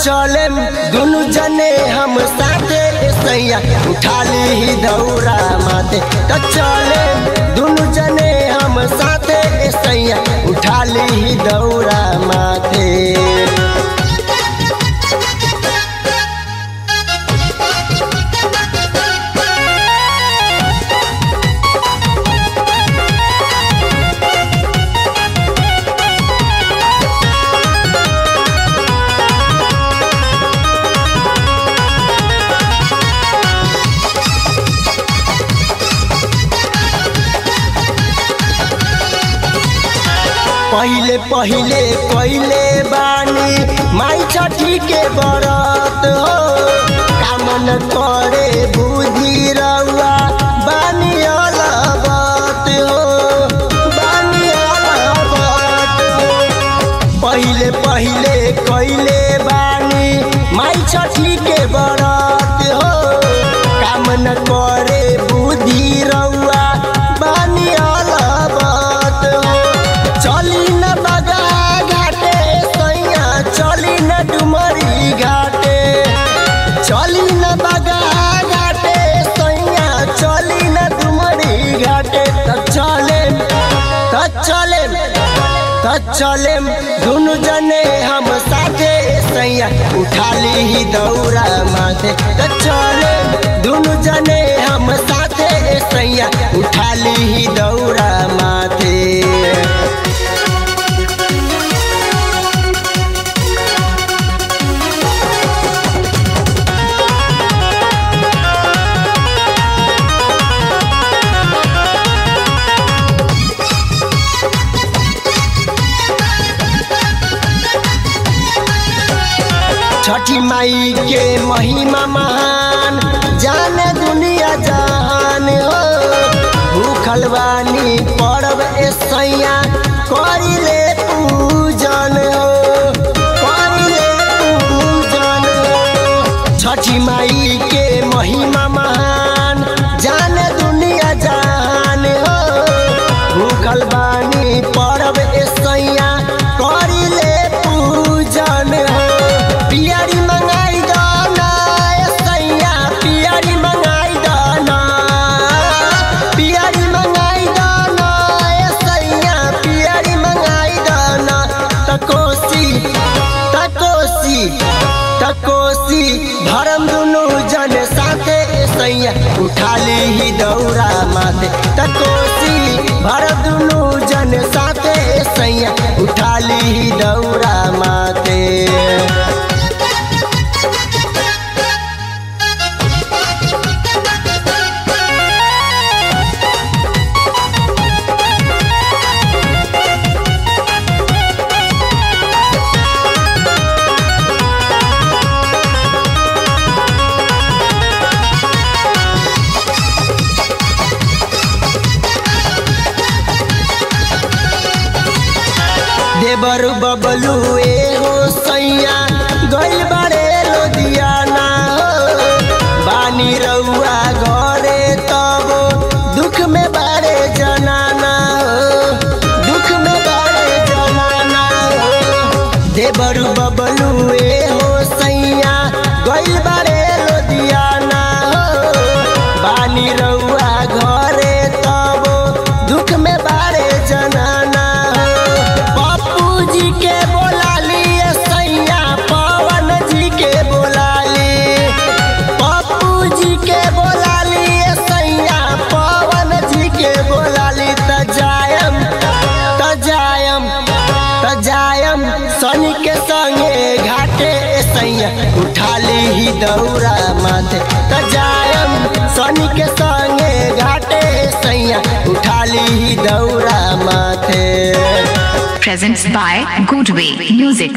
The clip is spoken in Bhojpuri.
चले दुनु जने हम साथे सैया उठा ली दौरा माथे। तो चले दुनु जने हम साथे सैया उठा ली दौरा माथे। पहिले पहिले पहिले बानी माई छठी के बरत हो। कामन करे बुद्धि रउआ बानी अलबत हो, बानी अलबत हो। पहिले पहिले पहिले बानी माई छठी के बरत हो। कामन करे बुद्धि रउआ बानी अलबत हो। चली न बगा घाटे सैया चली न डुमरी घाटे। चली न बगा घाटे सैया चली न डुमरी घाटे। चले दुनु जने हम साथे सैया उठा ली दौरा माथे। तो चले दुनु जने हम साथे सैया उठा ली दौरा माथे। छठी माई के महिमा महान जाने दुनिया जहान हो। भूखल बानी पर्व सैया करिले पूजन हो, करिले पूजन हो। छठी माई के महिमा महान जाने दुनिया जहान हो। भूखल बानी पर्व सैया करिले पूजन हो। पियरी मंगाई दाना सैया पियरी मंगाई दाना। पियरी मंगाई दाना सैया पियरी मंगाई दाना। तकोसी भरम दुनु जन साथे सैया उठा ली दौरा माथे। तकोसी भरम दुनु जन साथे सैया उठा ली दौरा माथे। देवरु बबलू हो सैया गइल बारे लुधियाना हो। बानी रउआ घरे तब दुख में बारे जनाना हो, दुख में बारे जनाना हो। देवरु बबलू हो सैया गइल बारे लुधियाना हो। बानी रउआ घरे तब दुख में बारे जनाना। के बोला ली सैया पवन जी के बोला ली। पप्पू जी के बोला ली सैया पवन जी के बोला ली। तजायम सनी के संगे घाटे सैया उठा ली दौरा माथे। तजायम सनी के संगे घाटे सैया उठा ली दौरा माथे। Presents by Goodway Music.